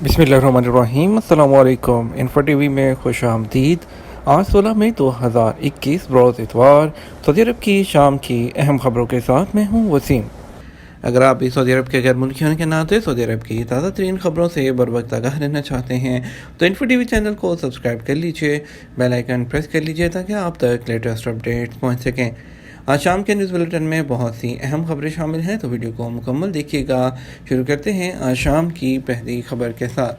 बिस्मिल्लाहिर्रहमानिर्रहीम। अस्सलाम वालेकुम। इन्फो टीवी में खुश आमदीद। आज 16 मई 2021 रोज़ इतवार सऊदी अरब की शाम की अहम खबरों के साथ मैं हूँ वसीम। अगर आप भी सऊदी अरब के गैर मुल्की होने के नाते सऊदी अरब की ताज़ा तरीन खबरों से बर वक्त आगाह रहना चाहते हैं तो इन्फो टीवी चैनल को सब्सक्राइब कर लीजिए, बेल आइकन प्रेस कर लीजिए ताकि आप तक लेटेस्ट अपडेट्स पहुँच सकें। आज शाम के न्यूज़ बुलेटिन में बहुत सी अहम खबरें शामिल हैं, तो वीडियो को मुकम्मल देखिएगा। शुरू करते हैं आज शाम की पहली खबर के साथ।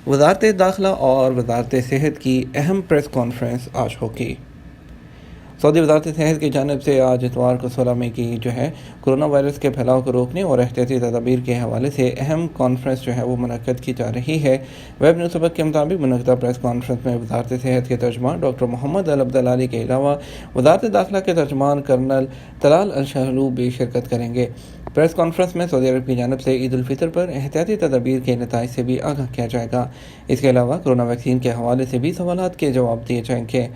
वज़ारत दाखिला और वज़ारत सेहत की अहम प्रेस कॉन्फ्रेंस आज होगी। सऊदी वज़ारत सेहत की जानिब से आज इतवार को 16 मई की कोरोना वायरस के फैलाव को रोकने और एहतियाती तदाबीर के हवाले से अहम कॉन्फ्रेंस वो मुनक्कद की जा रही है। वेब न्यूज़ सबक के मुताबिक मुनक्कदा प्रेस कॉन्फ्रेंस में वज़ारत सेहत के तर्जमान डॉक्टर मोहम्मद अल अब्दलाली के अलावा वज़ारत दाखिला के तर्जमान कर्नल तलाल अल शहलू भी शिरकत करेंगे। प्रेस कॉन्फ्रेंस में सऊदी अरब की जानिब से ईद उल फितर पर एहतियाती तदाबीर के नताइज से भी आगाह किया जाएगा। इसके अलावा कोरोना वैक्सीन के हवाले से भी सवालात के जवाब दिए जाएंगे।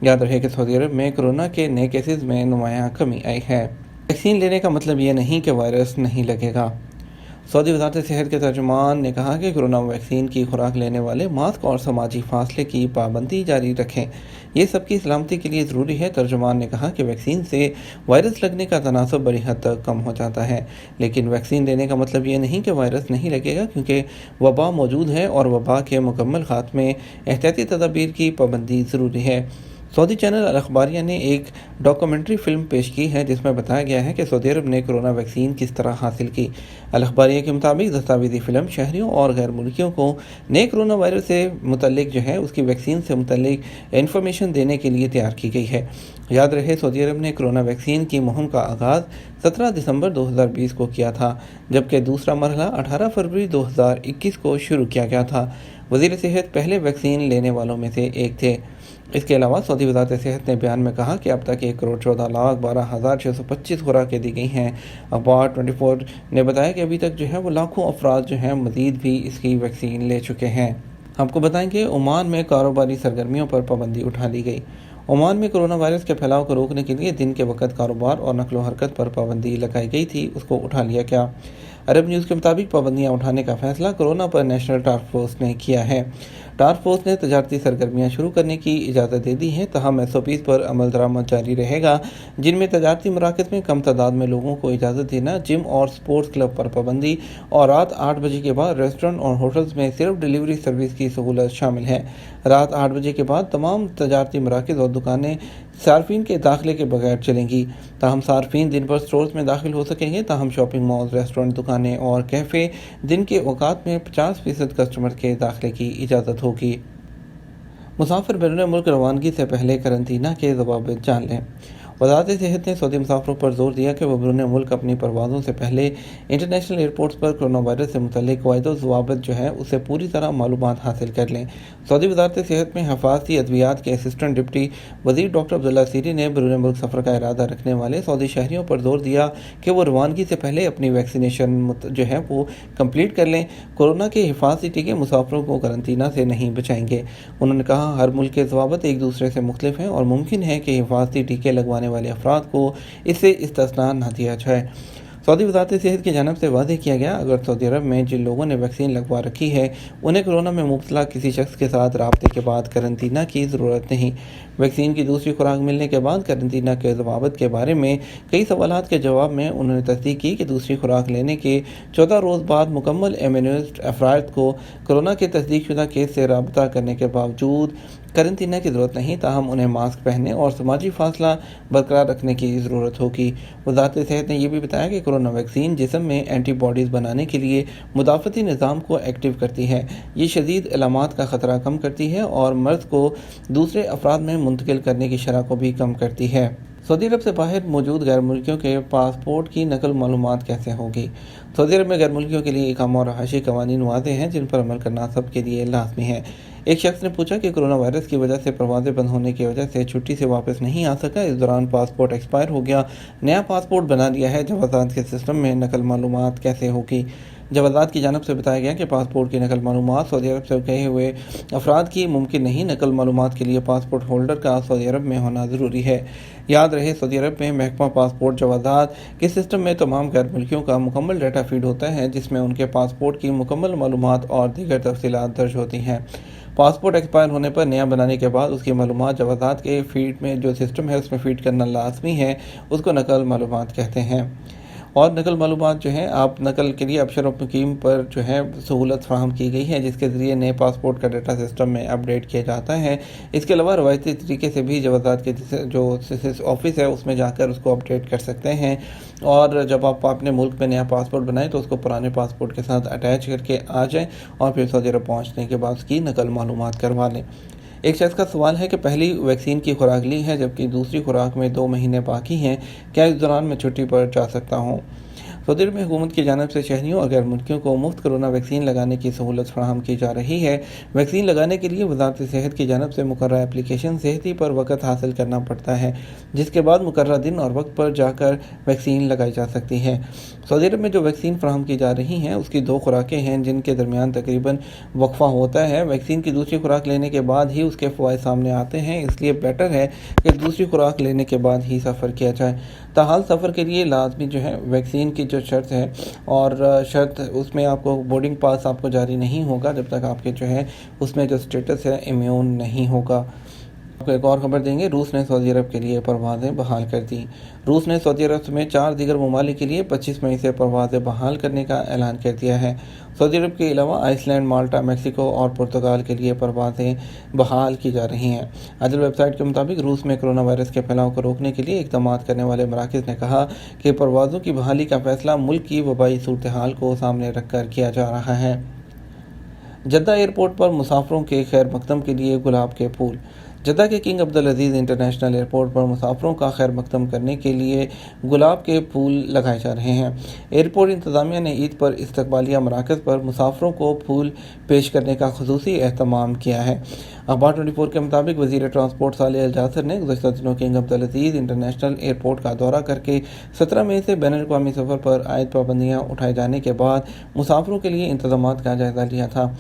याद रहे कि सऊदी अरब में कोरोना के नए केसेस में नुमायाँ कमी आई है। वैक्सीन लेने का मतलब ये नहीं कि वायरस नहीं लगेगा। सऊदी वज़ारत सेहत के तर्जुमान ने कहा कि कोरोना वैक्सीन की खुराक लेने वाले मास्क और समाजी फासले की पाबंदी जारी रखें, ये सबकी सलामती के लिए ज़रूरी है। तर्जुमान ने कहा कि वैक्सीन से वायरस लगने का तनासब बड़ी हद तक कम हो जाता है, लेकिन वैक्सीन लेने का मतलब ये नहीं कि वायरस नहीं लगेगा, क्योंकि वबा मौजूद है और वबा के मुकम्मल खात्मे एहतियाती तदाबीर की पाबंदी ज़रूरी है। सऊदी चैनल अल अखबारिया ने एक डॉक्यूमेंट्री फ़िल्म पेश की है जिसमें बताया गया है कि सऊदी अरब ने कोरोना वैक्सीन किस तरह हासिल की। अल अखबारिया के मुताबिक दस्तावेज़ी फ़िल्म शहरियों और गैर मुल्कियों को नए कोरोना वायरस से मुतल्लिक उसकी वैक्सीन से मुतल्लिक इन्फॉर्मेशन देने के लिए तैयार की गई है। याद रहे सऊदी अरब ने कोरोना वैक्सीन की मुहिम का आगाज़ 17 दिसंबर 2020 को किया था, जबकि दूसरा मरहला 18 फरवरी 2021 को शुरू किया गया था। वज़ीर सेहत पहले वैक्सीन लेने वालों में से एक थे। इसके अलावा सऊदी वज़ारत सेहत ने बयान में कहा कि अब तक 1,14,12,625 खुराकें दी गई हैं। अखबार 24 ने बताया कि अभी तक वो लाखों अफराद मज़ीद भी इसकी वैक्सीन ले चुके हैं। आपको बताएंगे ओमान में कारोबारी सरगर्मियों पर पाबंदी उठा ली गई। ओमान में कोरोना वायरस के फैलाव को रोकने के लिए दिन के वक्त कारोबार और नकलो हरकत पर पाबंदी लगाई गई थी, उसको उठा लिया गया। अरब न्यूज़ के मुताबिक पाबंदियाँ उठाने का फैसला कोरोना पर नेशनल टास्क फोर्स ने किया है। टास्क फोर्स ने तजारती सरगर्मियाँ शुरू करने की इजाज़त दे दी है, तहम SOPs पर अमल दरामद जारी रहेगा, जिनमें तजारती मराकज़ में कम तादाद में लोगों को इजाज़त देना, जिम और स्पोर्ट्स क्लब पर पाबंदी और रात 8 बजे के बाद रेस्टोरेंट और होटल्स में सिर्फ डिलीवरी सर्विस की सहूलत शामिल है। रात 8 बजे के बाद तमाम तजारती मराकज़ और दुकानें सार्फिन के दाखिले के बगैर चलेंगी। ताहम सार्फिन दिन पर स्टोर्स में दाखिल हो सकेंगे। ताहम शॉपिंग मॉल, रेस्टोरेंट, दुकानें और कैफ़े दिन के औकात में 50% कस्टमर के दाखिले की इजाज़त होगी। मुसाफिर बैरून मुल्क रवानगी से पहले करंतना के ज़वाबित जान लें। वज़ारत सेहत ने सऊदी मुसाफिरों पर जोर दिया कि वह बैरून मुल्क अपनी परवाज़ों से पहले इंटरनेशनल एयरपोर्ट्स पर कोरोना वायरस से मुतल्लिक कवायद व ज़वाबित उससे पूरी तरह मालूमात हासिल कर लें। सऊदी वज़ारत सेहत में हिफाजती अद्वियात के असिस्टेंट डिप्टी वज़ीर डॉक्टर अब्दुल्ला सीरी ने बैरून मुल्क सफ़र का इरादा रखने वाले सऊदी शहरियों पर जोर दिया कि वो रवानगी से पहले अपनी वैक्सीनेशन वो कंप्लीट कर लें। कोरोना के हिफाजती टीके मुसाफिरों को करंतना से नहीं बचाएंगे। उन्होंने कहा, हर मुल्क के ज़वाबित एक दूसरे से मुख्तलिफ हैं और मुमकिन है कि हिफाजती टीके लगवाने वाले अफराद को इससे इस्तिस्ना न दिया जाए। सऊदी वज़ारत सेहत की जानिब से वादे किया गया, अगर सऊदी अरब में जिन लोगों ने वैक्सीन लगवा रखी है उन्हें कोरोना में मुब्तला किसी शख्स के साथ राब्ते के बाद करंतना की ज़रूरत नहीं। वैक्सीन की दूसरी खुराक मिलने के बाद करंतना के ज़वाबित के बारे में कई सवालात के जवाब में उन्होंने तस्दीक की कि दूसरी खुराक लेने के 14 रोज़ बाद मुकम्मल इम्यूनिस्ट अफराद को कोरोना के तस्दीक शुदा केस से राब्ता करने के बावजूद करंतना की ज़रूरत नहीं, ताहम उन्हें मास्क पहनने और समाजी फासला बरकरार रखने की ज़रूरत होगी। वज़ारत सेहत ने यह भी बताया कि कोरोना वैक्सीन जिस्म में एंटीबॉडीज़ बनाने के लिए मुदाफ़ती निज़ाम को एक्टिव करती है। ये शदीद इलामात का ख़तरा कम करती है और मर्ज़ को दूसरे अफराद में मुंतकिल करने की शरह को भी कम करती है। सऊदी अरब से बाहर मौजूद गैर मुल्कियों के पासपोर्ट की नकल मालूमात कैसे होगी। सऊदी अरब में गैर मुल्कियों के लिए इकामा और रहायशी कवानीन वाज़ेह हैं, जिन पर अमल करना सबके लिए लाजमी है। एक शख्स ने पूछा कि कोरोना वायरस की वजह से परवाज़ें बंद होने की वजह से छुट्टी से वापस नहीं आ सका, इस दौरान पासपोर्ट एक्सपायर हो गया, नया पासपोर्ट बना लिया है, जवाज़ात के सिस्टम में नकल मालूमात कैसे होगी। जवादात की जानब से बताया गया कि पासपोर्ट की नकल मालूमात सऊदी अरब से गए हुए अफराद की मुमकिन नहीं। नकल मालूमात के लिए पासपोर्ट होल्डर का सऊदी अरब में होना ज़रूरी है। याद रहे, सऊदी अरब में महकमा पासपोर्ट जवादात के सिस्टम में तमाम गैर मुल्कियों का मुकम्मल डाटा फीड होता है, जिसमें उनके पासपोर्ट की मुकम्मल मालूमात और दीगर तफसीलात दर्ज होती हैं। पासपोर्ट एक्सपायर होने पर नया बनाने के बाद उसकी मालूमात जवादात के फीड में जो सिस्टम है उसमें फ़ीड करना लाजमी है, उसको नकल मालूमात कहते हैं। और नकल मालूमात जो है, आप नकल के लिए अबशर और मुकीम पर जो है सहूलत फराहम की गई है, जिसके ज़रिए नए पासपोर्ट का डाटा सिस्टम में अपडेट किया जाता है। इसके अलावा रवायती तरीके से भी जवादात के जो ऑफिस है उसमें जाकर उसको अपडेट कर सकते हैं। और जब आप अपने मुल्क में नया पासपोर्ट बनाएं तो उसको पुराने पासपोर्ट के साथ अटैच करके आ जाएं और फिर सऊदी अरब पहुँचने के बाद उसकी नकल मालूमात करवा लें। एक शख्स का सवाल है कि पहली वैक्सीन की खुराक ली है जबकि दूसरी खुराक में 2 महीने बाकी हैं, क्या इस दौरान मैं छुट्टी पर जा सकता हूँ? सऊदी अरब में हुकूमत की जानिब से शहरियों और गैर मुल्कियों को मुफ्त कोरोना वैक्सीन लगाने की सहूलत फराहम की जा रही है। वैक्सीन लगाने के लिए वज़ारत सेहत की जानिब से मुकर्रर एप्लीकेशन सेहती पर वक़्त हासिल करना पड़ता है, जिसके बाद मुकर्रर दिन और वक्त पर जाकर वैक्सीन लगाई जा सकती है। सऊदी अरब में जो वैक्सीन फराहम की जा रही हैं उसकी 2 खुराकें हैं, जिनके दरमियान तकरीबन वक्फा होता है। वैक्सीन की दूसरी खुराक लेने के बाद ही उसके फ़वाइद सामने आते हैं, इसलिए बेटर है कि दूसरी खुराक लेने के बाद ही सफ़र किया जाए। ताहाल सफ़र के लिए लाजमी जो है वैक्सीन की जो शर्त है और शर्त उसमें आपको बोर्डिंग पास आपको जारी नहीं होगा जब तक आपके जो है उसमें जो स्टेटस है इम्यून नहीं होगा। आपको एक और खबर देंगे, रूस ने सऊदी अरब के लिए परवाज़ें बहाल कर दी। रूस ने सऊदी अरब में 4 दीगर ममालिक के लिए 25 मई से परवाज़ें बहाल करने का ऐलान कर दिया है। सऊदी अरब के अलावा आइसलैंड, माल्टा, मेक्सिको और पुर्तगाल के लिए परवाज़ें बहाल की जा रही हैं। अदल वेबसाइट के मुताबिक रूस में कोरोना वायरस के फैलाव को रोकने के लिए इक़दाम करने वाले मराकज़ ने कहा कि परवाज़ों की बहाली का फ़ैसला मुल्क की वबाई सूरत हाल को सामने रख कर किया जा रहा है। जद्दा एयरपोर्ट पर मुसाफिरों के खैर मकदम के लिए गुलाब के फूल। जद्दा के किंग अब्दुल अजीज़ इंटरनेशनल एयरपोर्ट पर मुसाफिरों का खैर मकदम करने के लिए गुलाब के फूल लगाए जा रहे हैं। एयरपोर्ट इंतज़ामिया ने ईद पर इस्तकबालिया मराकज़ पर मुसाफिरों को फूल पेश करने का खुसूसी एहतमाम किया है। अखबार 24 के मुताबिक वज़ीर ट्रांसपोर्ट सालेह अल जासर ने गुज़श्ता दिनों किंग अब्दुल अजीज़ इंटरनेशनल एयरपोर्ट का दौरा करके 17 मई से बैनुल अक़वामी सफ़र पर आयद पाबंदियाँ उठाए जाने के बाद मुसाफिरों के लिए इंतज़ामात का जायज़ा लिया था।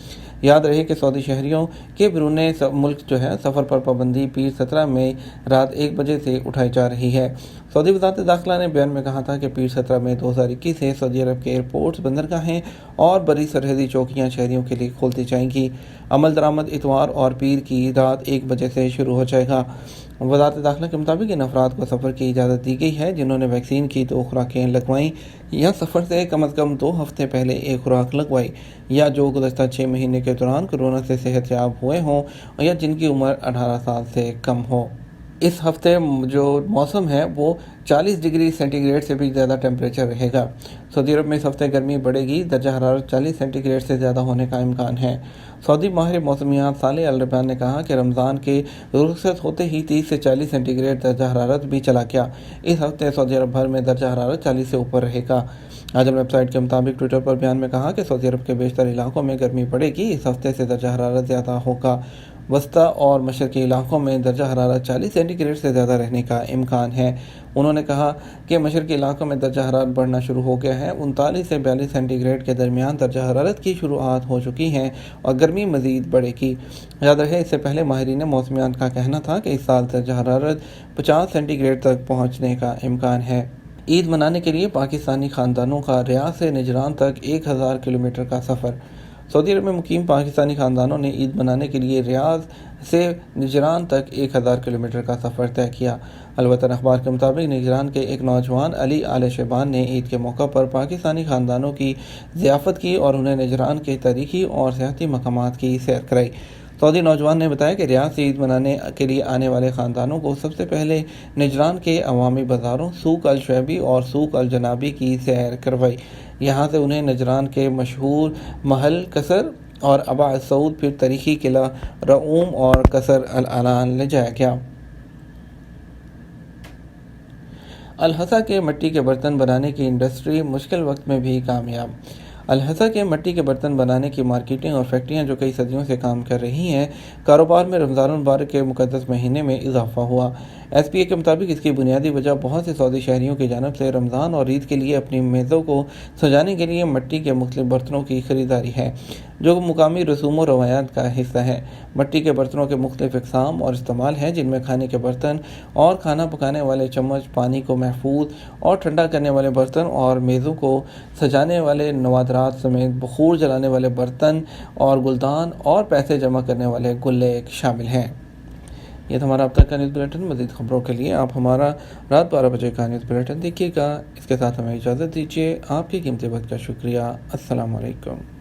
याद रहे कि सऊदी शहरियों के बैरून मुल्क जो है सफ़र पर पाबंदी पीर 17 मई रात 1 बजे से उठाई जा रही है। सऊदी वज़ारत दाखिला ने बयान में कहा था कि पीर 17 मई 2021 से सऊदी अरब के एयरपोर्ट्स, बंदरगाहें और बड़ी सरहदी चौकियाँ शहरियों के लिए खोलती जाएंगी। अमल दरामद इतवार और पीर की रात 1 बजे से शुरू हो जाएगा। वज़ारत दाखिला के मुताबिक इन अफराद को सफ़र की इजाज़त दी गई है जिन्होंने वैक्सीन की 2 खुराकें लगवाईं या सफ़र से कम अज़ कम 2 हफ़्ते पहले एक खुराक लगवाई, या जो गुज़श्ता 6 महीने के दौरान कोरोना से सेहतयाब हुए हों या जिनकी उम्र 18 साल से कम हो। इस हफ्ते जो मौसम है वो 40 डिग्री सेंटीग्रेड से भी ज़्यादा टेम्परेचर रहेगा। सऊदी अरब में इस हफ्ते गर्मी बढ़ेगी, दर्जा हरारत 40 सेंटीग्रेड से ज़्यादा होने का इम्कान है। सऊदी माहिर मौसमियात सालेह अल रबान ने कहा कि रमज़ान के रुखसत होते ही 30 से 40 सेंटीग्रेड दर्जा हरारत भी चला गया। इस हफ्ते सऊदी अरब भर में दर्जा हरारत 40 से ऊपर रहेगा। आजम वेबसाइट के मुताबिक ट्विटर पर बयान में कहा कि सऊदी अरब के बेशतर इलाकों में गर्मी बढ़ेगी। इस हफ्ते से दर्जा हरारत ज़्यादा होगा। वस्ता और मशरक़ी इलाकों में दर्जा हरारत 40 सेंटीग्रेड से ज़्यादा रहने का इम्कान है। उन्होंने कहा कि मशरक़ी इलाकों में दर्जा हरारत बढ़ना शुरू हो गया है। 39 से 42 सेंटीग्रेड के दरमियान दर्जा हरारत की शुरुआत हो चुकी है और गर्मी मज़ीद बढ़ेगी। याद रहे, इससे पहले माहिरीन मौसमियात का कहना था कि इस साल दर्जा हरारत 50 सेंटीग्रेड तक पहुँचने का इम्कान है। ईद मनाने के लिए पाकिस्तानी ख़ानदानों का रियाद से निजरान तक 1000 किलोमीटर का सफ़र। सऊदी अरब में मुकीम पाकिस्तानी ख़ानदानों ने ईद मनाने के लिए रियाद से निजरान तक 1000 किलोमीटर का सफ़र तय किया। अलवतन अखबार के मुताबिक निजरान के एक नौजवान अली आल शबान ने ईद के मौका पर पाकिस्तानी ख़ानदानों की ज़ियाफ़त की और उन्हें निजरान के तारीख़ी और सियाहती मकामात की सैर कराई। सऊदी नौजवान ने बताया कि रियाद से ईद मनाने के लिए आने वाले ख़ानदानों को सबसे पहले निजरान के अवामी बाज़ारों सूक अल शैबी और सूक अल जनाबी की सैर करवाई। यहाँ से उन्हें निजरान के मशहूर महल कसर और अबा सऊद, फिर तारीख़ी किला रऊम और कसर अल अलान ले जाया गया। अल-हसा के मिट्टी के बर्तन बनाने की इंडस्ट्री मुश्किल वक्त में भी कामयाब। अल-हसा के मिट्टी के बर्तन बनाने की मार्केटिंग और फैक्ट्रियां जो कई सदियों से काम कर रही हैं, कारोबार में रमज़ान मुबारक के मुक़द्दस महीने में इजाफा हुआ। ایس پی اے کے مطابق اس کی بنیادی وجہ بہت سے سعودی شہریوں کی جانب سے رمضان اور عید کے لیے اپنی میزوں کو سجانے کے لیے مٹی کے مختلف برتنوں کی خریداری ہے، جو مقامی رسوم و روایات کا حصہ ہے۔ مٹی کے برتنوں کے مختلف اقسام اور استعمال ہیں، جن میں کھانے کے برتن اور کھانا پکانے والے چمچ، پانی کو محفوظ اور ٹھنڈا کرنے والے برتن اور میزوں کو سجانے والے نوادرات سمیت بخور جلانے والے برتن اور گلدان اور پیسے جمع کرنے والے گلے شامل ہیں۔ یہ تھا ہمارا اب تک کا نیوز بلیٹن۔ مزید خبروں کے لیے آپ ہمارا رات 12 بجے کا نیوز بلیٹن دیکھیے گا۔ اس کے ساتھ ہمیں اجازت دیجیے۔ آپ کی قیمتی وقت کا شکریہ۔ السلام علیکم۔